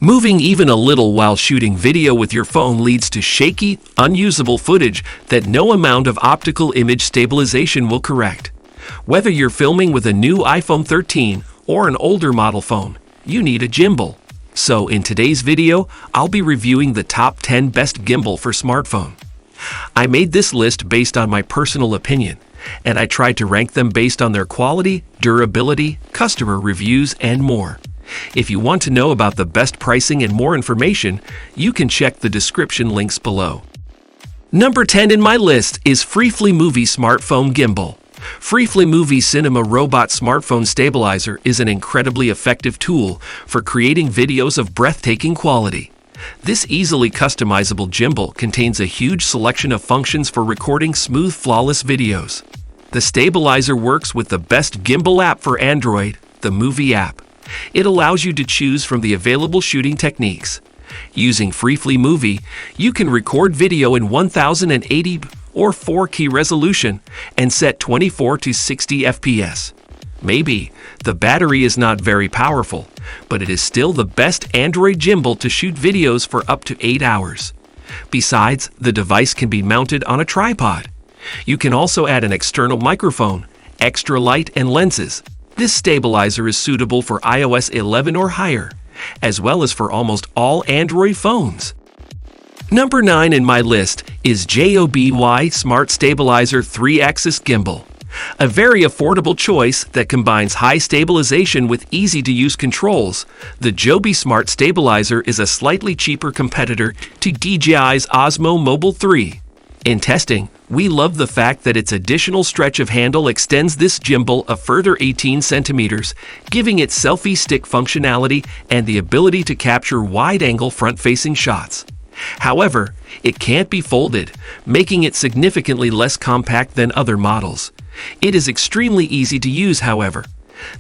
Moving even a little while shooting video with your phone leads to shaky, unusable footage that no amount of optical image stabilization will correct. Whether you're filming with a new iPhone 13 or an older model phone, you need a gimbal. So in today's video, I'll be reviewing the top 10 best gimbal for smartphone. I made this list based on my personal opinion, and I tried to rank them based on their quality, durability, customer reviews, and more. If you want to know about the best pricing and more information, you can check the description links below. Number 10 in my list is FreeflyMovie Smartphone Gimbal. FreeflyMovie Cinema Robot Smartphone Stabilizer is an incredibly effective tool for creating videos of breathtaking quality. This easily customizable gimbal contains a huge selection of functions for recording smooth, flawless videos. The stabilizer works with the best gimbal app for Android, the Movie app. It allows you to choose from the available shooting techniques. Using FreeflyMovie, you can record video in 1080 or 4K resolution and set 24 to 60 FPS. Maybe the battery is not very powerful, but it is still the best Android gimbal to shoot videos for up to 8 hours. Besides, the device can be mounted on a tripod. You can also add an external microphone, extra light, and lenses. This stabilizer is suitable for iOS 11 or higher, as well as for almost all Android phones. Number 9 in my list is JOBY Smart Stabilizer 3-Axis Gimbal. A very affordable choice that combines high stabilization with easy-to-use controls, the JOBY Smart Stabilizer is a slightly cheaper competitor to DJI's Osmo Mobile 3. In testing, we love the fact that its additional stretch of handle extends this gimbal a further 18 centimeters, giving it selfie stick functionality and the ability to capture wide-angle front-facing shots. However, it can't be folded, making it significantly less compact than other models. It is extremely easy to use, however.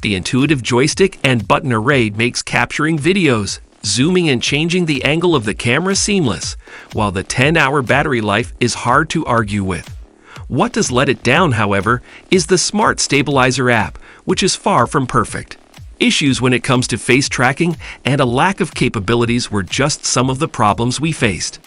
The intuitive joystick and button array makes capturing videos, zooming and changing the angle of the camera seamless, while the 10-hour battery life is hard to argue with. What does let it down, however, is the Smart Stabilizer app, which is far from perfect. Issues when it comes to face tracking and a lack of capabilities were just some of the problems we faced.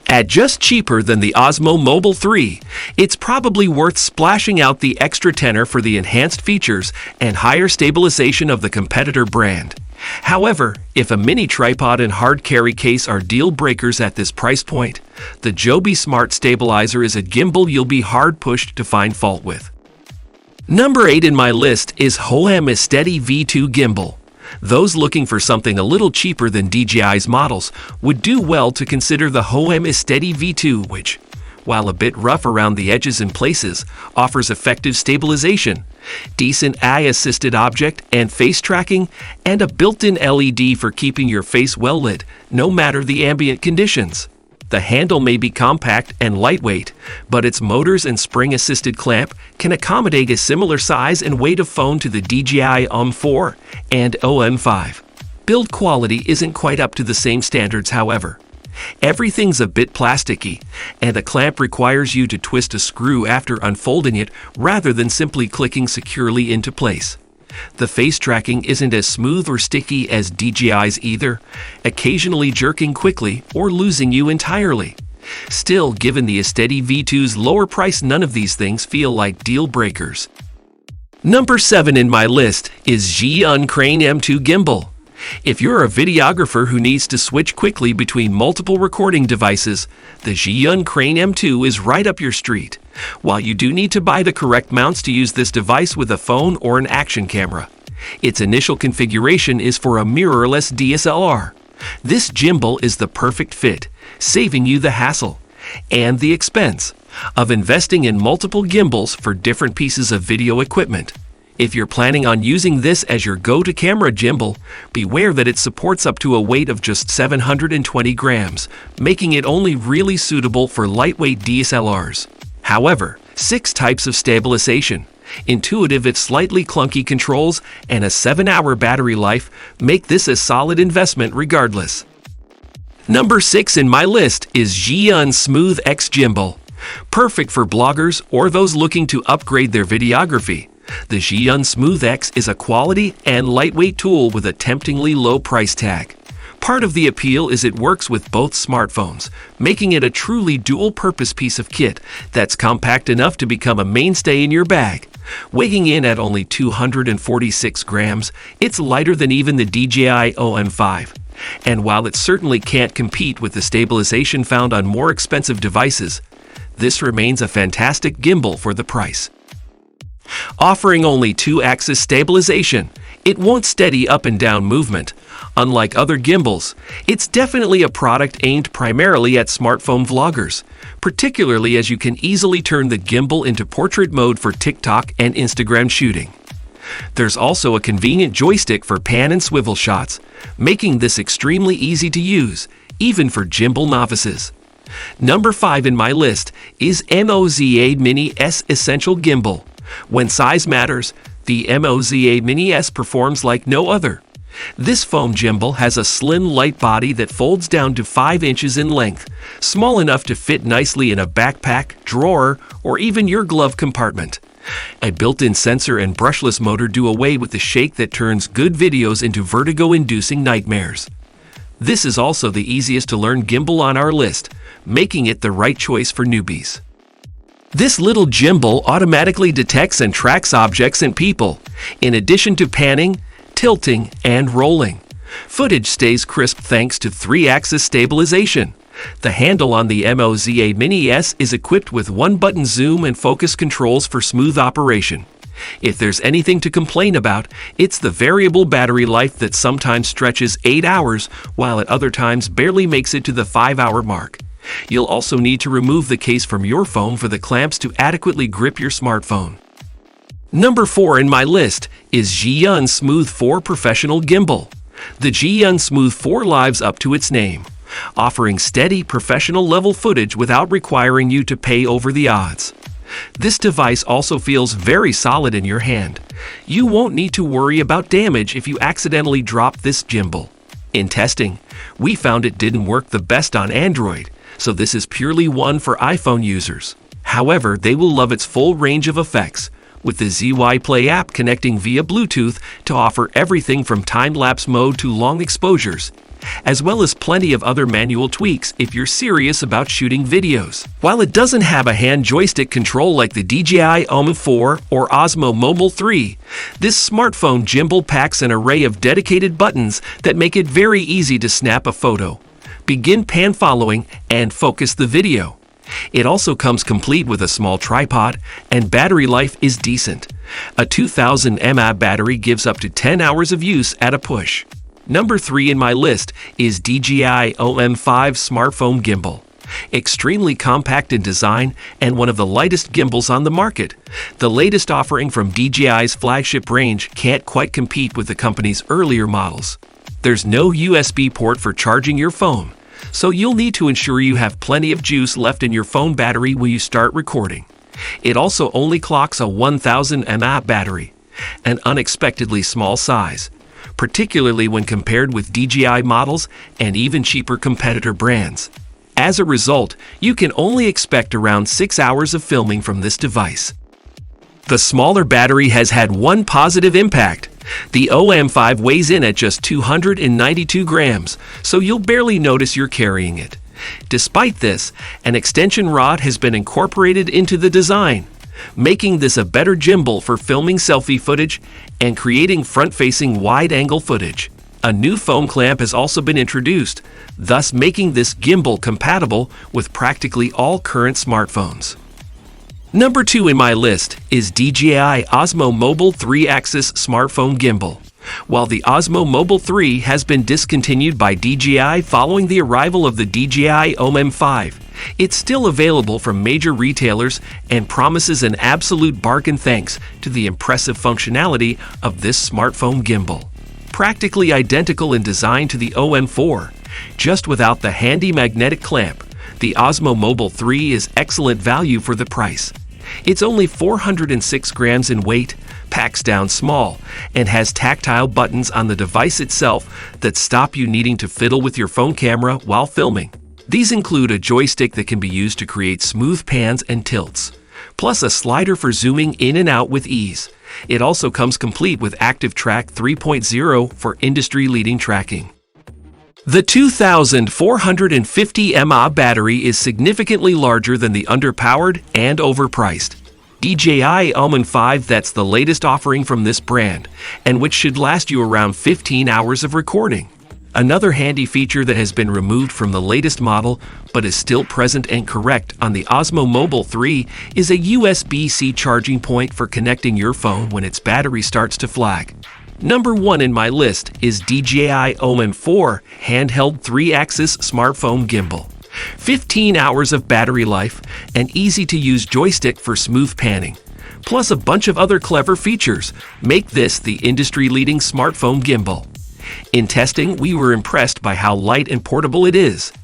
At just cheaper than the Osmo Mobile 3, it's probably worth splashing out the extra tenner for the enhanced features and higher stabilization of the competitor brand. However, if a mini tripod and hard carry case are deal breakers at this price point, the JOBY Smart Stabilizer is a gimbal you'll be hard-pushed to find fault with. Number 8 in my list is Hohem iSteady V2 Gimbal. Those looking for something a little cheaper than DJI's models would do well to consider the Hohem iSteady V2, which, while a bit rough around the edges in places, offers effective stabilization, decent eye-assisted object and face tracking, and a built-in LED for keeping your face well lit, no matter the ambient conditions. The handle may be compact and lightweight, but its motors and spring-assisted clamp can accommodate a similar size and weight of phone to the DJI OM4 and OM5. Build quality isn't quite up to the same standards, however. Everything's a bit plasticky, and the clamp requires you to twist a screw after unfolding it rather than simply clicking securely into place. The face tracking isn't as smooth or sticky as DJI's either, occasionally jerking quickly or losing you entirely. Still, given the iSteady V2's lower price, none of these things feel like deal breakers. Number 7 in my list is Zhiyun Crane M2 Gimbal. If you're a videographer who needs to switch quickly between multiple recording devices, the Zhiyun Crane M2 is right up your street. While you do need to buy the correct mounts to use this device with a phone or an action camera, its initial configuration is for a mirrorless DSLR. This gimbal is the perfect fit, saving you the hassle and the expense of investing in multiple gimbals for different pieces of video equipment. If you're planning on using this as your go-to camera gimbal, beware that it supports up to a weight of just 720 grams, making it only really suitable for lightweight DSLRs. However, 6 types of stabilization, intuitive yet slightly clunky controls, and a 7-hour battery life make this a solid investment regardless. Number 6 in my list is Zhiyun Smooth X Gimbal. Perfect for bloggers or those looking to upgrade their videography. The Zhiyun Smooth X is a quality and lightweight tool with a temptingly low price tag. Part of the appeal is it works with both smartphones, making it a truly dual-purpose piece of kit that's compact enough to become a mainstay in your bag. Weighing in at only 246 grams, it's lighter than even the DJI OM5. And while it certainly can't compete with the stabilization found on more expensive devices, this remains a fantastic gimbal for the price. Offering only 2-axis stabilization, it won't steady up and down movement. Unlike other gimbals, it's definitely a product aimed primarily at smartphone vloggers, particularly as you can easily turn the gimbal into portrait mode for TikTok and Instagram shooting. There's also a convenient joystick for pan and swivel shots, making this extremely easy to use, even for gimbal novices. Number 5 in my list is MOZA Mini S Essential Gimbal. When size matters, the MOZA Mini S performs like no other. This foam gimbal has a slim, light body that folds down to 5 inches in length, small enough to fit nicely in a backpack, drawer, or even your glove compartment. A built-in sensor and brushless motor do away with the shake that turns good videos into vertigo-inducing nightmares. This is also the easiest to learn gimbal on our list, making it the right choice for newbies. This little gimbal automatically detects and tracks objects and people, in addition to panning, tilting, and rolling. Footage stays crisp thanks to 3-axis stabilization. The handle on the MOZA Mini S is equipped with 1-button zoom and focus controls for smooth operation. If there's anything to complain about, it's the variable battery life that sometimes stretches 8 hours, while at other times barely makes it to the 5-hour mark. You'll also need to remove the case from your phone for the clamps to adequately grip your smartphone. Number 4 in my list is Zhiyun Smooth 4 Professional Gimbal. The Zhiyun Smooth 4 lives up to its name, offering steady professional-level footage without requiring you to pay over the odds. This device also feels very solid in your hand. You won't need to worry about damage if you accidentally drop this gimbal. In testing, we found it didn't work the best on Android, so this is purely one for iPhone users. However, they will love its full range of effects, with the ZY Play app connecting via Bluetooth to offer everything from time-lapse mode to long exposures, as well as plenty of other manual tweaks if you're serious about shooting videos. While it doesn't have a hand joystick control like the DJI OM 4 or Osmo Mobile 3, this smartphone gimbal packs an array of dedicated buttons that make it very easy to snap a photo, begin pan following, and focus the video. It also comes complete with a small tripod, and battery life is decent. A 2000 mAh battery gives up to 10 hours of use at a push. Number 3 in my list is DJI OM5 Smartphone Gimbal. Extremely compact in design and one of the lightest gimbals on the market. The latest offering from DJI's flagship range can't quite compete with the company's earlier models. There's no USB port for charging your phone, so you'll need to ensure you have plenty of juice left in your phone battery when you start recording. It also only clocks a 1000 mAh battery, an unexpectedly small size, particularly when compared with DJI models and even cheaper competitor brands. As a result, you can only expect around 6 hours of filming from this device. The smaller battery has had one positive impact. The OM5 weighs in at just 292 grams, so you'll barely notice you're carrying it. Despite this, an extension rod has been incorporated into the design, making this a better gimbal for filming selfie footage and creating front-facing wide-angle footage. A new foam clamp has also been introduced, thus making this gimbal compatible with practically all current smartphones. Number 2 in my list is DJI Osmo Mobile 3-axis Smartphone Gimbal. While the Osmo Mobile 3 has been discontinued by DJI following the arrival of the DJI OM 5, it's still available from major retailers and promises an absolute bargain thanks to the impressive functionality of this smartphone gimbal. Practically identical in design to the OM 4, just without the handy magnetic clamp, the Osmo Mobile 3 is excellent value for the price. It's only 406 grams in weight, packs down small, and has tactile buttons on the device itself that stop you needing to fiddle with your phone camera while filming. These include a joystick that can be used to create smooth pans and tilts, plus a slider for zooming in and out with ease. It also comes complete with Active Track 3.0 for industry-leading tracking. The 2450 mAh battery is significantly larger than the underpowered and overpriced DJI OM 5. That's the latest offering from this brand, and which should last you around 15 hours of recording. Another handy feature that has been removed from the latest model, but is still present and correct on the Osmo Mobile 3, is a USB-C charging point for connecting your phone when its battery starts to flag. Number 1 in my list is DJI OM 4 Handheld 3-axis smartphone gimbal. 15 hours of battery life, an easy-to-use joystick for smooth panning, plus a bunch of other clever features make this the industry-leading smartphone gimbal. In testing, we were impressed by how light and portable it is.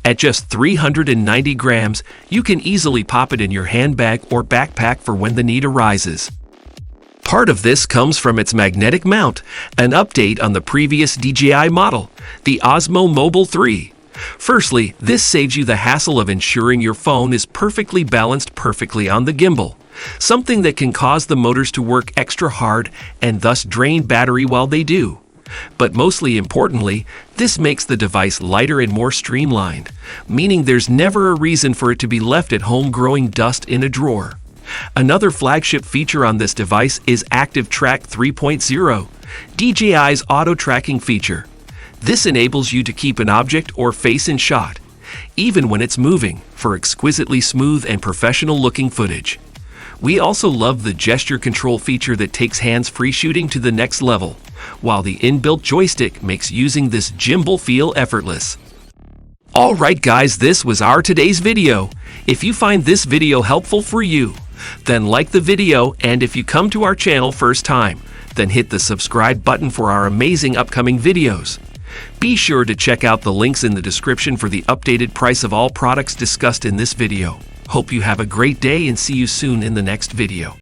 At just 390 grams, you can easily pop it in your handbag or backpack for when the need arises. Part of this comes from its magnetic mount, an update on the previous DJI model, the Osmo Mobile 3. Firstly, this saves you the hassle of ensuring your phone is perfectly balanced on the gimbal, something that can cause the motors to work extra hard and thus drain battery while they do. But mostly importantly, this makes the device lighter and more streamlined, meaning there's never a reason for it to be left at home growing dust in a drawer. Another flagship feature on this device is Active Track 3.0, DJI's auto tracking feature. This enables you to keep an object or face in shot, even when it's moving, for exquisitely smooth and professional-looking footage. We also love the gesture control feature that takes hands-free shooting to the next level, while the inbuilt joystick makes using this gimbal feel effortless. Alright guys, this was our today's video. If you find this video helpful for you, then like the video, and if you come to our channel first time, then hit the subscribe button for our amazing upcoming videos. Be sure to check out the links in the description for the updated price of all products discussed in this video. Hope you have a great day and see you soon in the next video.